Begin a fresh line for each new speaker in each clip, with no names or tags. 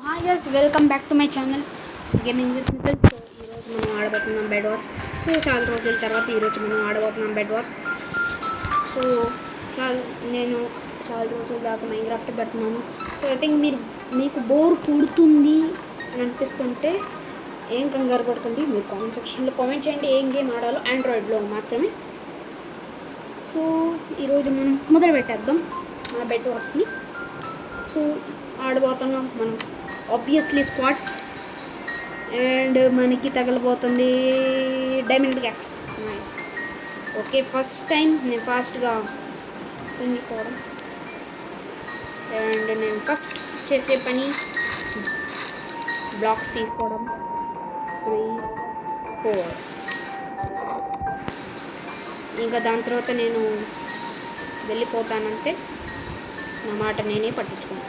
Hi guys, welcome back to my channel gaming with Nikhil. So ఈరోజు మనం ఆడబోతున్నాం bed wars. So చాలా రోజుల తర్వాత ఈరోజు మనం ఆడబోతున్నాం బెడ్ వార్స్. సో నేను చాలా రోజుల దాకా మైన్క్రాఫ్ట్ పెడుతున్నాను. సో ఐ థింక్ మీకు బోర్ కుడుతుంది అని అనిపిస్తుంటే ఏం కంగారు పడకండి. మీరు కామెంట్ సెక్షన్లో కామెంట్ చేయండి ఏం గేమ్ ఆడాలో. ఆండ్రాయిడ్లో మాత్రమే. సో ఈరోజు మనం మొదలు పెట్టేద్దాం మన బెడ్ వార్స్ని. సో ఆడబోతున్నాం మనం ఆబ్వియస్లీ స్క్వాడ్. అండ్ మనకి తగలబోతుంది diamond axe. Nice. Okay, first time నేను ఫాస్ట్గా పుంజుకోవడం. అండ్ నేను ఫస్ట్ చేసే పని బ్లాక్స్ తీసుకోవడం. 3, 4. ఇంకా దాని తర్వాత నేను వెళ్ళిపోతానంటే నా మాట నేనే పట్టించుకున్నాను.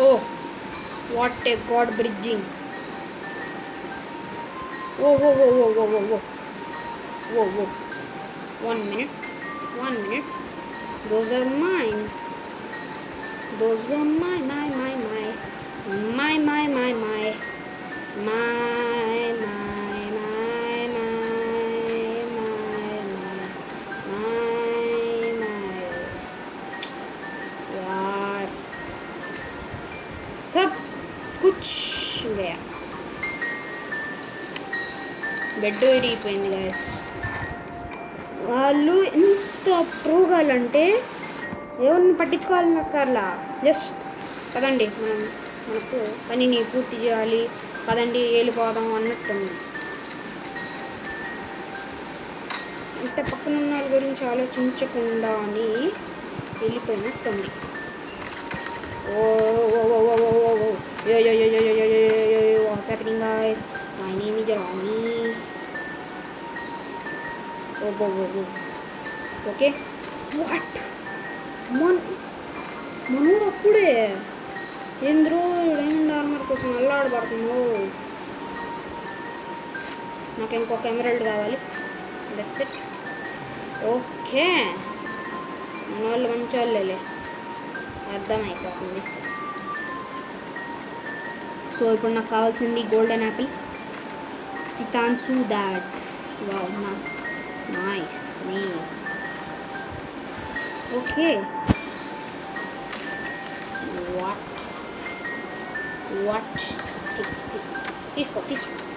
Oh, what a god bridging. Whoa. 1 minute. Those are mine. Those were my. यार सब कुछ गया. బెడ్ విరిగిపోయింది గాయస్. వాళ్ళు ఎంత ప్రోగాలంటే ఎవరిని పట్టించుకోవాలని అక్కర్లా. జస్ట్ కదండి మనకు పనిని పూర్తి చేయాలి కదండి, వెళ్ళిపోదాం అన్నట్టుంది. అంటే పక్కన ఉన్న వాళ్ళ గురించి ఆలోచించకుండా అని వెళ్ళిపోయినట్టుంది. What's happening, guys? My name is Rami. Okay. What? మనోడు అప్పుడే ఏంద్రో డైమండ్ ఆర్మర్ కోసం అల్లాడబడుతున్నావు. నాకు ఇంకొక ఎమరాల్డ్ కావాలి. That's it. ఓకే, మన వాళ్ళు మంచి వాళ్ళే, అర్థమైపోతుంది. సో ఇప్పుడు నాకు కావాల్సింది గోల్డెన్ యాపిల్. సితాన్సు దాట్. Wow, nice name. Okay, what తీసుకో.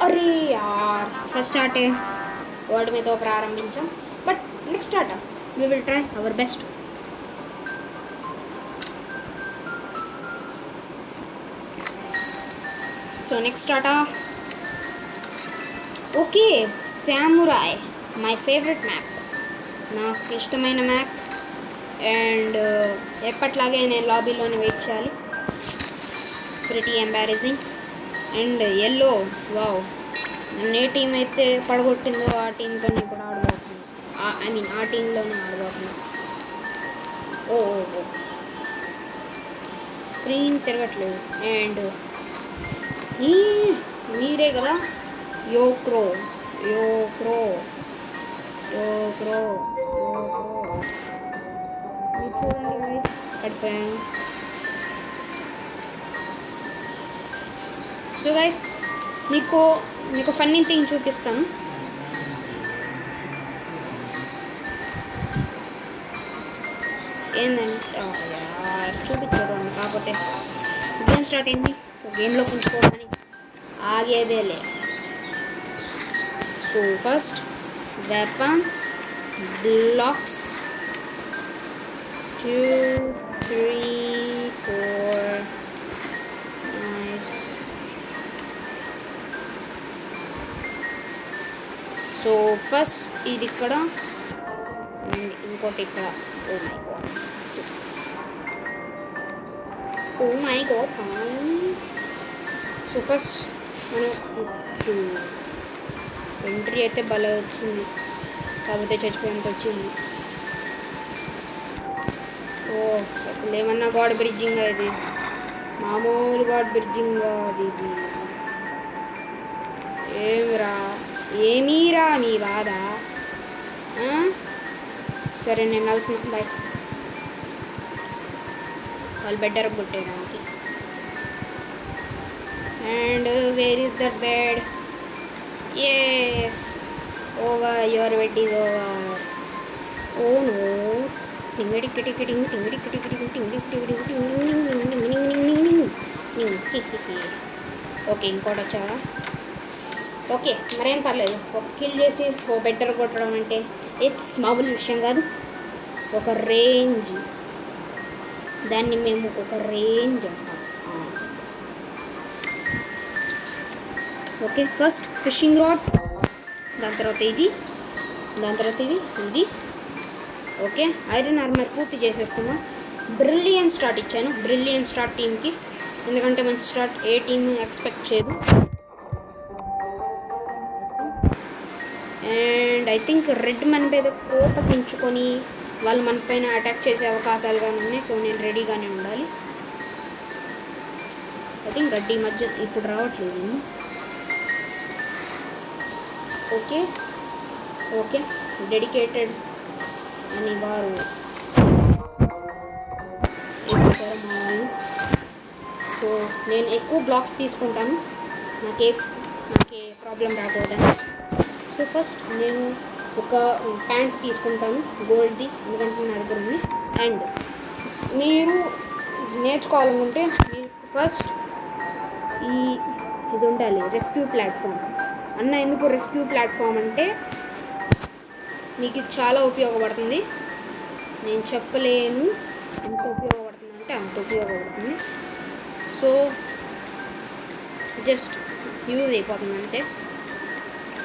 అరే యార్, ఫస్ట్ ఆటే వర్డ్ మీతో ప్రారంభించాం. బట్ నెక్స్ట్ ఆట we will try our best. So next data. Okay, Samurai, my favorite map. నాకు ఇష్టమైన మ్యాప్. అండ్ ఎప్పట్లాగే నేను లాబీలోనే వెయిట్ చేయాలి. Pretty embarrassing. And yellow, wow, నన్ను ఏ టీం అయితే పడగొట్టిందో ఆ టీంతోనే ఇప్పుడు ఆడబోతున్నాను. ఆ టీంలోనే ఆడబోతున్నాను. ఓ స్క్రీన్ తిరగట్లేదు. అండ్ మీరే కదా యోక్రో మీరు చూడండి గైస్, పడిపోయాను. సో గైస్, మీకు ఫన్నీ థింగ్ చూపిస్తాను. ఏంటంటే చూపించారు కాకపోతే గేమ్ స్టార్ట్ అయింది. సో గేమ్లో పుంజుకోవడానికి ఆగేదేలే. So first weapons, blocks, 2, 3, 4. Nice. So first ఇది ఇక్కడ అండ్ ఇంకోటి ఇక్కడ. Oh my god nice. So first మనం ఎంట్రీ అయితే భలే వచ్చింది, కాకపోతే చచ్చిపోయేంత వచ్చింది. ఓ అసలు ఏమన్నా గాడ్ బ్రిడ్జింగ్ ఇది, మామూలు గాడ్ బ్రిడ్జింగ్ అది. ఏమిరా నీ బాధ? సరే నేను వెళ్తున్నాను, బాయ్. వాళ్ళు బెటర్ కొట్టేయడానికి. And where is that bed? Yes, over, your bed is over. Oh no. టింగిడి కిటికి టింగ్ టింగిడి కిటికి టింగ్ టింగిడి కిటికి టింగ్. ఓకే, ఇంకోటి వచ్చావా? ఓకే, మరేం పర్లేదు. ఒక కిల్ చేసి ఓ బెటర్ కొట్టడం అంటే ఇట్స్ మామూలు విషయం కాదు. ఒక రేంజ్, దాన్ని మేము ఒక రేంజ్ అంటాం. ఓకే, ఫస్ట్ ఫిషింగ్ రాడ్, దాని తర్వాత ఇది, దాని తర్వాత ఇది. ఓకే, ఐరన్ ఆర్మర్ పూర్తి చేసేసుకున్నాం. బ్రిలియన్ స్టార్ట్ ఇచ్చాను, బ్రిలియన్ స్టార్ట్ టీమ్కి, ఎందుకంటే మంచి స్టార్ట్ ఏ టీమ్ ఎక్స్పెక్ట్ చేయదు. అండ్ ఐ థింక్ రెడ్ మన మీద కోప పెంచుకొని వాళ్ళు మన పైన అటాక్ చేసే అవకాశాలు కానీ ఉన్నాయి. సో నేను రెడీగానే ఉండాలి. ఐ థింక్ రెడ్ ఈ మధ్య ఇప్పుడు రావట్లేదు. ఓకే ఓకే, డెడికేటెడ్ అని వారు చేశారు మా వాళ్ళు. సో నేను ఎక్కువ బ్లాక్స్ తీసుకుంటాను, నాకే ప్రాబ్లం రాకూడదని. సో ఫస్ట్ నేను ఒక ప్యాంట్ తీసుకుంటాను గోల్డ్ది, ఎందుకంటే నా దగ్గర ఉంది. అండ్ మీరు నేర్చుకోవాలనుకుంటే మీకు ఫస్ట్ ఇది ఉండాలి, రెస్క్యూ ప్లాట్ఫామ్. అన్న ఎందుకు రెస్క్యూ ప్లాట్ఫామ్ అంటే మీకు ఇది చాలా ఉపయోగపడుతుంది. నేను చెప్పలేను ఎంత ఉపయోగపడుతుంది అంటే అంత ఉపయోగపడుతుంది. సో జస్ట్ యూజ్ అయిపోతుంది అంతే.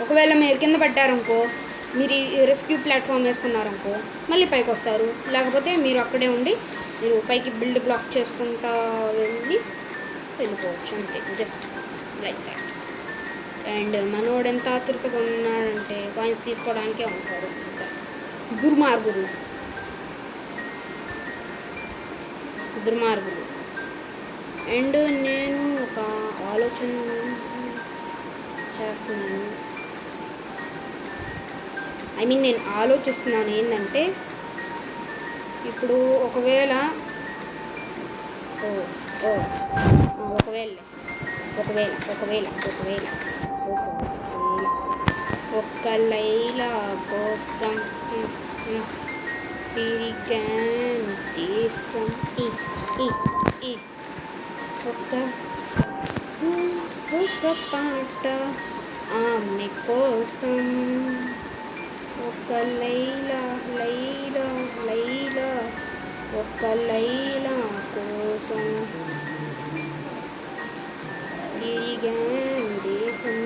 ఒకవేళ మీరు కింద పడ్డారనుకో, మీరు ఈ రెస్క్యూ ప్లాట్ఫామ్ వేసుకున్నారనుకో మళ్ళీ పైకి వస్తారు. లేకపోతే మీరు అక్కడే ఉండి మీరు పైకి బిల్డ్ బ్లాక్ చేసుకుంటా వెళ్ళిపోవచ్చు అంతే, జస్ట్ లైక్ దాట్. అండ్ మనోడు ఎంత ఆతృతగా ఉన్నాడంటే కాయిన్స్ తీసుకోవడానికే ఉంటాడు, దుర్మార్గులు. అండ్ నేను ఒక ఆలోచన చేస్తున్నాను, నేను ఆలోచిస్తున్నాను ఏంటంటే, ఇప్పుడు ఒకవేళ ఒక లైలా కోసం తిరిగాను దేశం, ఒక పాట ఆమె కోసం. ఒక లైలా ఒక లైలా కోసం తిరిగాను దేశం.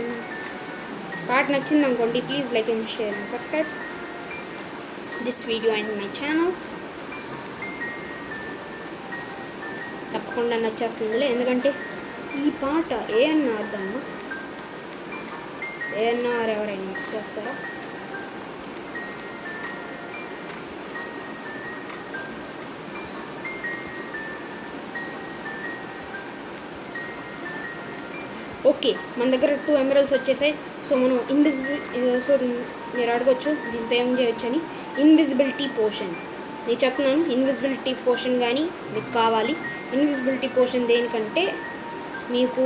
పాట నచ్చింది అనుకోండి, please like and share and subscribe this video and my channel. తప్పకుండా నచ్చేస్తుందిలే, ఎందుకంటే ఈ పాట ఏఎన్ఆర్ దమ్మా. ఏఎన్ఆర్ ఎవరైనా మిస్ చేస్తారా? ఓకే, మన దగ్గర 2 ఎమరల్స్ వచ్చేసాయి. సో మనం సో మీరు అడగచ్చు దీంతో ఏం చేయొచ్చు అని. ఇన్విజిబిలిటీ పోషన్ నేను చెప్తున్నాను. ఇన్విజిబిలిటీ పోషన్ కానీ మీకు కావాలి. ఇన్విజిబిలిటీ పోషన్ దేనికంటే మీకు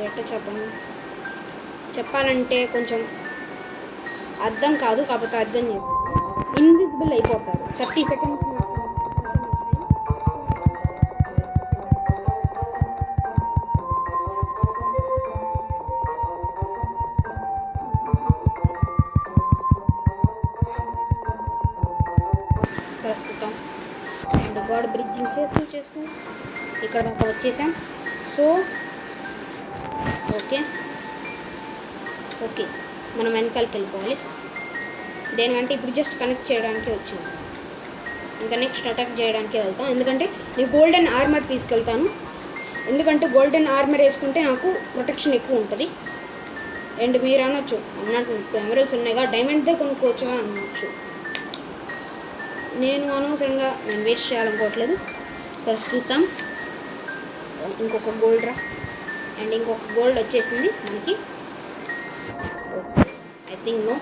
ఎట్లా చెప్పాలంటే కొంచెం అర్థం కాదు, కాకపోతే అర్థం చేస్తాను. ఇన్విజిబుల్ అయిపోతారు 30 సెకండ్స్. ప్రస్తుతం అండ్ గాడ్ బ్రిడ్జింగ్ చేస్తూ ఇక్కడ దాకా వచ్చేసాం. సో ఓకే మనం వెనకాలకి వెళ్ళిపోవాలి. దేనికంటే ఇప్పుడు జస్ట్ కనెక్ట్ చేయడానికి వచ్చింది, ఇంకా నెక్స్ట్ అటాక్ చేయడానికి వెళ్తాం. ఎందుకంటే నేను గోల్డెన్ ఆర్మర్ తీసుకెళ్తాను, ఎందుకంటే గోల్డెన్ ఆర్మర్ వేసుకుంటే నాకు ప్రొటెక్షన్ ఎక్కువ ఉంటుంది. అండ్ మీరు అనొచ్చు అన్నట్టు 2 ఎమరల్స్ ఉన్నాయిగా డైమండ్దే కొనుక్కోవచ్చుగా అనొచ్చు. నేను అనవసరంగా వేస్ట్ చేయాలనుకోవట్లేదు. ప్రస్తుతం ఇంకొక గోల్డ్ అండ్ ఇంకొక గోల్డ్ వచ్చేసింది మనకి. ఐ థింక్ నో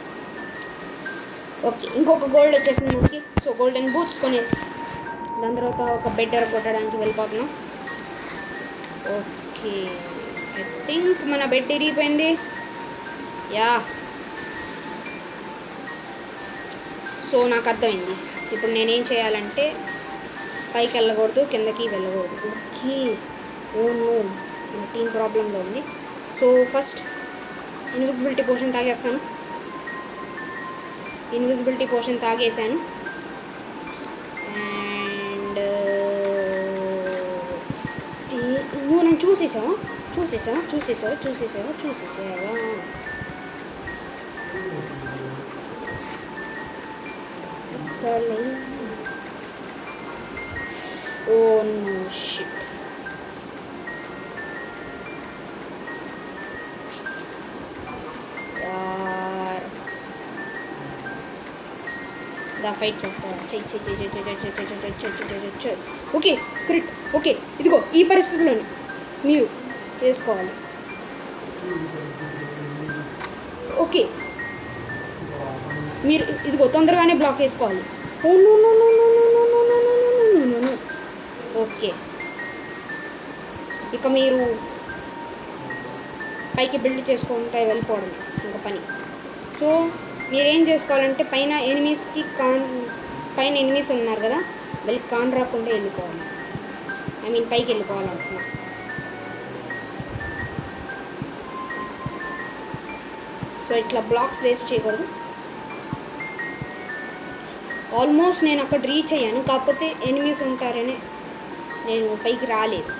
ఓకే, ఇంకొక గోల్డ్ వచ్చేసింది మనకి. సో గోల్డెన్ బూట్స్ కొనేసి దాని తర్వాత ఒక బెడ్ కొట్టడానికి వెళ్ళిపోతున్నాం. ఓకే, ఐ థింక్ మన బెడ్ ఇరిగిపోయింది. యా, సో నాకు అర్థమైంది. ఇప్పుడు నేనేం చేయాలంటే పైకి వెళ్ళకూడదు, కిందకి వెళ్ళకూడదు. ఓకే, ఓ నో, టీమ్ ప్రాబ్లంలో ఉంది. సో ఫస్ట్ ఇన్విజిబిలిటీ పోషన్ తాగేస్తాను. ఇన్విజిబిలిటీ పోషన్ తాగేసాను. అండ్ నువ్వు నన్ను చూసేసావా? Oh no shit. ఫైట్ చేస్తావా? Okay, crit. ఓకే, ఇదిగో ఈ పరిస్థితుల్లోని మీరు వేసుకోవాలి. ఓకే, మీరు ఇదిగో తొందరగానే బ్లాక్ వేసుకోవాలి. ఓకే, ఇక మీరు పైకి బిల్డ్ చేసుకుంటే వెళ్ళిపోవడం ఇంకా పని. సో మీరేం చేసుకోవాలంటే పైన ఎనిమీస్ ఉన్నారు కదా, వీళ్ళకి కాన్ రాకుండా వెళ్ళిపోవాలి. ఐ మీన్ పైకి వెళ్ళిపోవాలంటున్నా. సో ఇట్లా బ్లాక్స్ వేస్ట్ చేయకూడదు. ఆల్మోస్ట్ నేను అక్కడ రీచ్ అయ్యాను, కాకపోతే ఎనిమీస్ ఉంటారని నేను పైకి రాలేదు.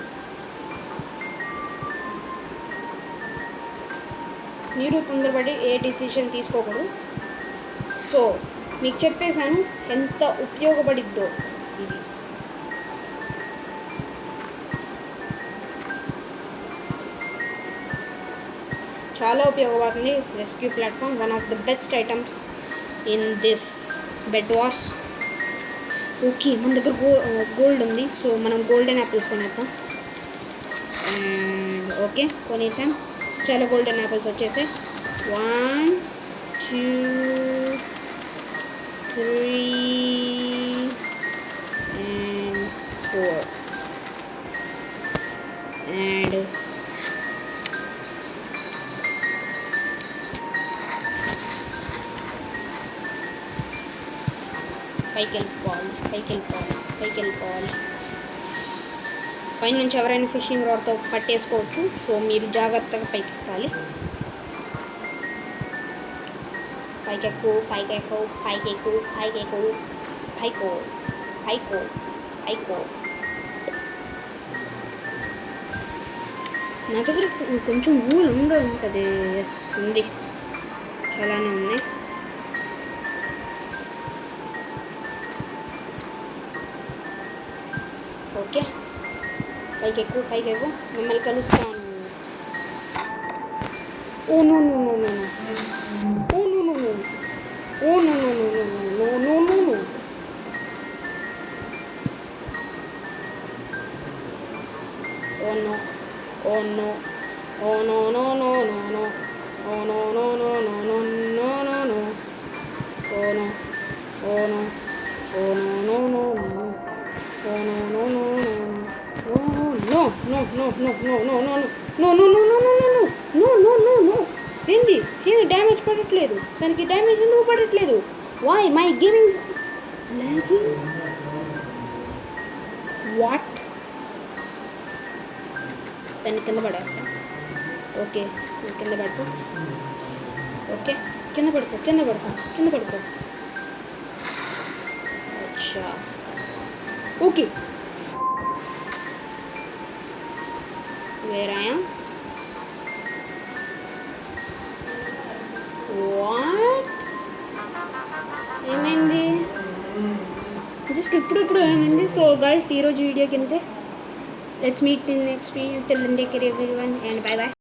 మీరు తొందరపడి ఏ డిసిషన్ తీసుకోకూడదు. సో మీకు చెప్పేశాను ఎంత ఉపయోగపడిద్దో ఇది. చాలా ఉపయోగపడుతుంది. Rescue platform one of the best items in this bed wars. Okay, మన దగ్గర గోల్డ్ ఉంది. సో మనం గోల్డెన్ యాపిల్స్ కొనేద్దాం. అండ్ ఓకే, కొనేసాం. చాలా గోల్డెన్ యాపిల్స్ వచ్చేసాయి. 1 2 3 and 4 and పైకి వెళ్ళిపోవాలి. పైనుంచి ఎవరైనా ఫిషింగ్ రాడ్తో పట్టేసుకోవచ్చు. సో మీరు జాగ్రత్తగా పైకి ఎక్కాలి. పైకెక్కు. నా దగ్గర కొంచెం ఊలు ఉంటుంది. ఉంది, చాలానే ఉన్నాయి. ఓకే, పైకెక్కు. మిమ్మల్ని కలుస్తాను. Oh no no no no no oh no no no oh no no no no no no no oh no oh no oh no no no no no oh no no no no no no no no oh no oh no oh no no no no oh no no no no. ఏంది damage పడట్లేదు? దానికి damage ఎందుకు పడట్లేదు? Why my gaming logging? What? దాన్ని కింద పడేస్తాను. Okay, కింద పడుకో. ఓకే, కింద పడుకో. అచ్చా, okay. Where I am? What? ఏమైంది? జస్ట్ ఇప్పుడు ఏమైంది? సో గైస్, ఈరోజు వీడియో కింద let's meet in next video. Till then take care everyone and bye by.